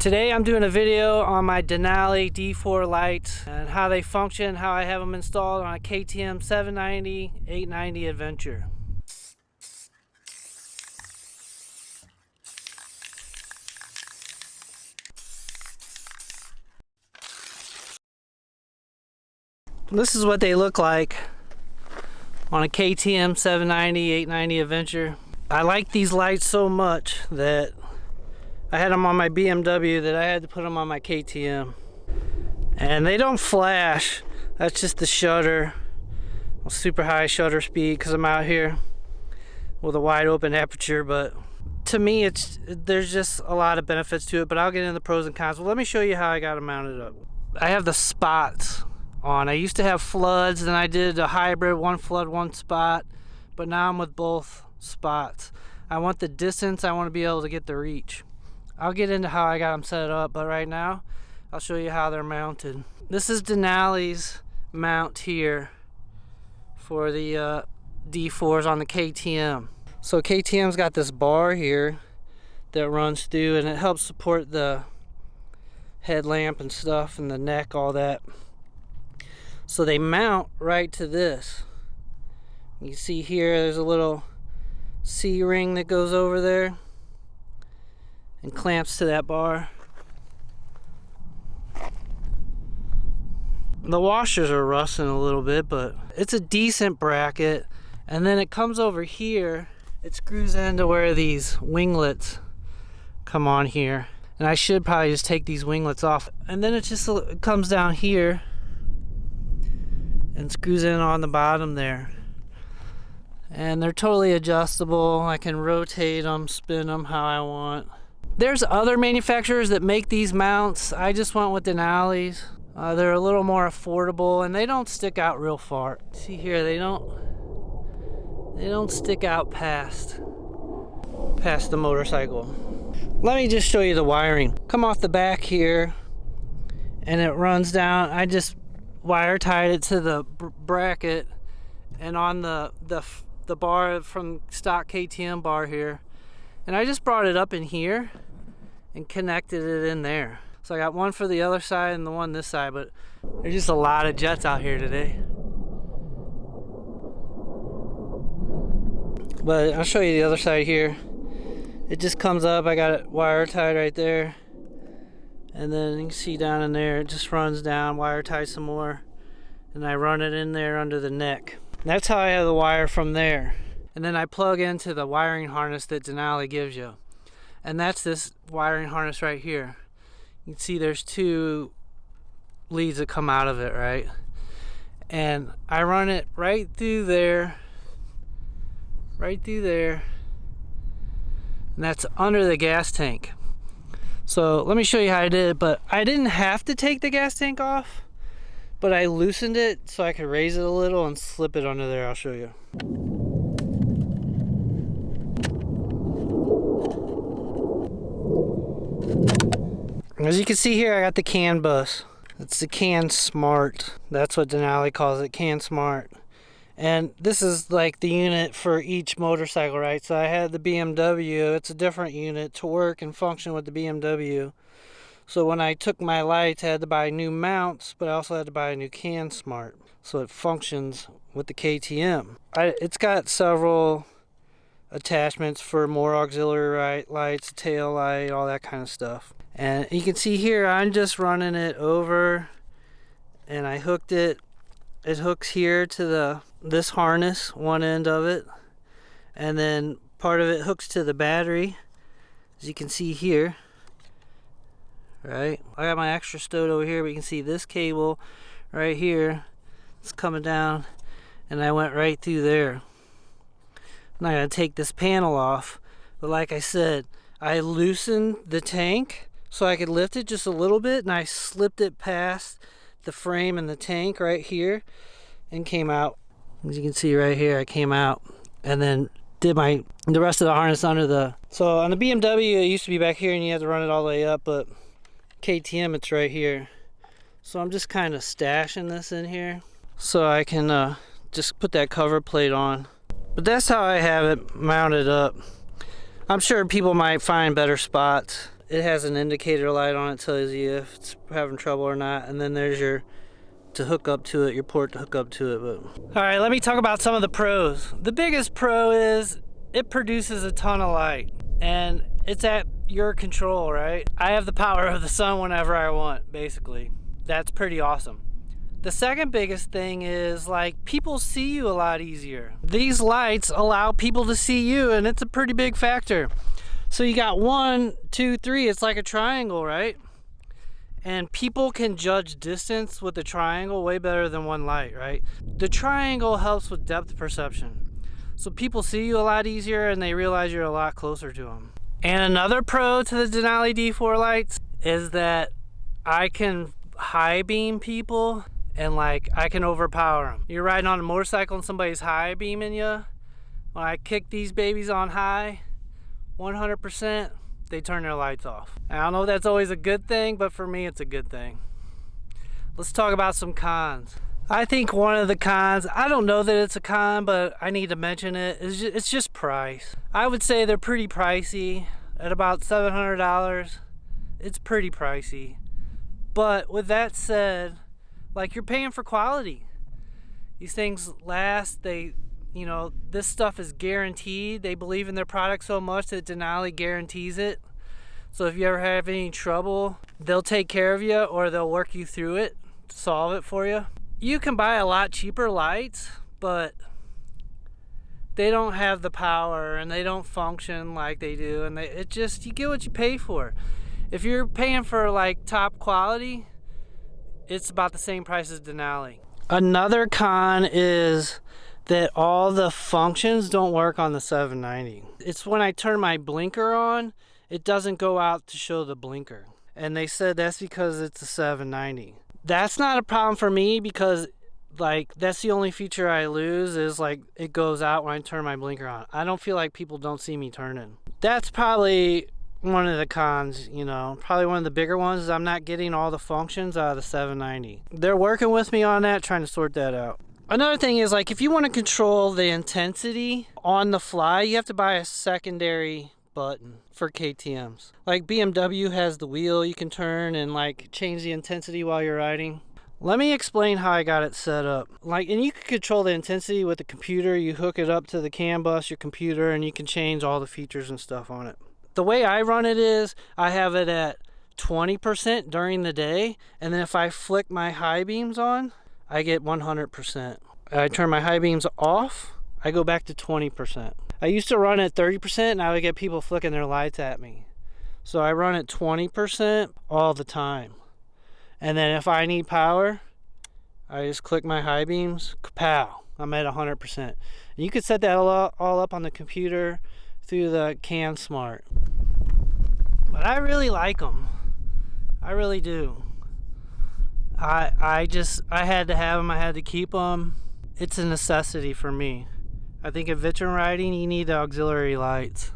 Today I'm doing a video on my Denali D4 lights and how they function, how I have them installed on a KTM 790, 890 Adventure. This is what they look like on a KTM 790, 890 Adventure. I like these lights so much that I had them on my BMW that I had to put them on my KTM. And they don't flash. That's just the shutter. Super high shutter speed because I'm out here with a wide open aperture. But to me, there's just a lot of benefits to it. But I'll get into the pros and cons. Well, let me show you how I got them mounted up. I have the spots on. I used to have floods, then I did a hybrid, one flood, one spot. But now I'm with both spots. I want the distance. I want to be able to get the reach. I'll get into how I got them set up, but right now I'll show you how they're mounted. This is Denali's mount here for the D4s on the KTM. So KTM's got this bar here that runs through and it helps support the headlamp and stuff and the neck, all that. So they mount right to this. You see here there's a little C-ring that goes over there and clamps to that bar. The washers are rusting a little bit, but it's a decent bracket. And then it comes over here, it screws into where these winglets come on here. And I should probably just take these winglets off. And then it comes down here and screws in on the bottom there. And they're totally adjustable. I can rotate them, spin them how I want. There's other manufacturers that make these mounts. I just went with Denali's. They're a little more affordable and they don't stick out real far. See here, they don't stick out past the motorcycle. Let me just show you the wiring. Come off the back here and it runs down. I just wire tied it to the bracket and on the bar from stock KTM bar here. And I just brought it up in here and connected it in there. So I got one for the other side and the one this side, but there's just a lot of jets out here today. But I'll show you the other side here. It just comes up, I got it wire tied right there. And then you can see down in there, it just runs down, wire tied some more. And I run it in there under the neck. That's how I have the wire from there. And then I plug into the wiring harness that Denali gives you. And that's this wiring harness right here. You can see there's two leads that come out of it, right? And I run it right through there. Right through there. And that's under the gas tank. So let me show you how I did it, but I didn't have to take the gas tank off. But I loosened it so I could raise it a little and slip it under there. I'll show you. As you can see here, I got the CAN bus. It's the Cansmart. That's what Denali calls it, Cansmart. And this is like the unit for each motorcycle, right? So I had the BMW. It's a different unit to work and function with the BMW. So when I took my lights, I had to buy new mounts, but I also had to buy a new Cansmart. So it functions with the KTM. It's got several attachments for more auxiliary lights, tail light, all that kind of stuff. And you can see here, I'm just running it over and I hooked it. It hooks here to this harness, one end of it. And then part of it hooks to the battery, as you can see here. Right, I got my extra stowed over here, but you can see this cable right here. It's coming down and I went right through there. I'm not going to take this panel off, but like I said, I loosened the tank so I could lift it just a little bit, and I slipped it past the frame and the tank right here and came out. As you can see right here, I came out and then did the rest of the harness under the... So on the BMW, it used to be back here and you had to run it all the way up, but KTM, it's right here. So I'm just kind of stashing this in here so I can just put that cover plate on. But that's how I have it mounted up. I'm sure people might find better spots. it has an indicator light on it, tells you if it's having trouble or not, and then there's your to hook up to it, your port to hook up to it. But all right, let me talk about some of the pros. The biggest pro is it produces a ton of light, and it's at your control, right? I have the power of the sun whenever I want, basically. That's pretty awesome. The second biggest thing is, like, people see you a lot easier. These lights allow people to see you, and it's a pretty big factor. So you got 1, 2, 3, it's like a triangle, right? And people can judge distance with the triangle way better than one light, right? The triangle helps with depth perception. So people see you a lot easier and they realize you're a lot closer to them. And another pro to the Denali D4 lights is that I can high beam people and like I can overpower them. You're riding on a motorcycle and somebody's high beaming you. When I kick these babies on high, 100%, they turn their lights off. I don't know if that's always a good thing, but for me it's a good thing. Let's talk about some cons. I think one of the cons, I don't know that it's a con, but I need to mention it, it's just price. I would say they're pretty pricey at about $700. It's pretty pricey. But with that said, like, you're paying for quality. These things last, you know, this stuff is guaranteed. They believe in their product so much that Denali guarantees it. So if you ever have any trouble, they'll take care of you or they'll work you through it to solve it for you. You can buy a lot cheaper lights, but they don't have the power and they don't function like they do, and it just, you get what you pay for. If you're paying for like top quality, it's about the same price as Denali. Another con is that all the functions don't work on the 790. It's when I turn my blinker on, it doesn't go out to show the blinker. And they said that's because it's a 790. That's not a problem for me because, like, that's the only feature I lose is, like, it goes out when I turn my blinker on. I don't feel like people don't see me turning. That's probably one of the cons, you know. Probably one of the bigger ones is I'm not getting all the functions out of the 790. They're working with me on that, trying to sort that out. Another thing is, like, if you want to control the intensity on the fly, you have to buy a secondary button for KTMs. Like BMW has the wheel you can turn and like change the intensity while you're riding. Let me explain how I got it set up. Like, and you can control the intensity with the computer. You hook it up to the CAN bus, your computer, and you can change all the features and stuff on it. The way I run it is I have it at 20% during the day, and then if I flick my high beams on, I get 100%. I turn my high beams off, I go back to 20%. I used to run at 30% and I would get people flicking their lights at me. So I run at 20% all the time. And then if I need power, I just click my high beams, kapow, I'm at 100%. And you could set that all up on the computer through the Cansmart. But I really like them. I really do. I had to have them, I had to keep them. It's a necessity for me. I think in veteran riding, you need the auxiliary lights.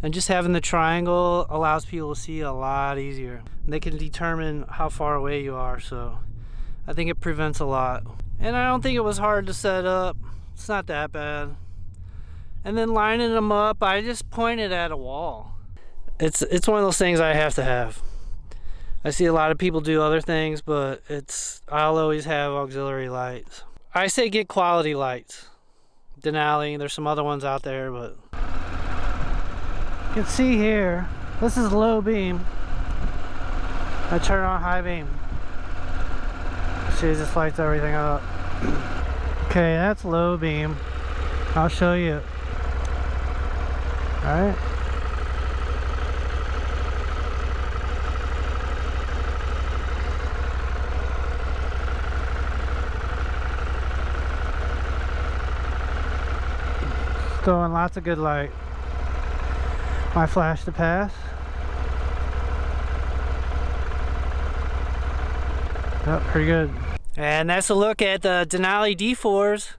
And just having the triangle allows people to see a lot easier. They can determine how far away you are, so I think it prevents a lot. And I don't think it was hard to set up. It's not that bad. And then lining them up, I just pointed at a wall. It's one of those things I have to have. I see a lot of people do other things, but I'll always have auxiliary lights. I say get quality lights. Denali, there's some other ones out there, but you can see here, this is low beam. I turn on high beam. See, it just lights everything up. Okay, that's low beam. I'll show you. Alright. Throwing lots of good light. My flash to pass. Yep, pretty good. And that's a look at the Denali D4s,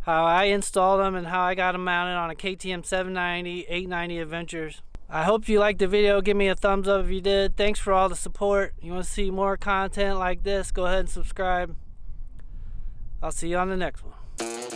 how I installed them and how I got them mounted on a KTM 790, 890 Adventures. I hope you liked the video. Give me a thumbs up if you did. Thanks for all the support. You want to see more content like this, go ahead and subscribe. I'll see you on the next one.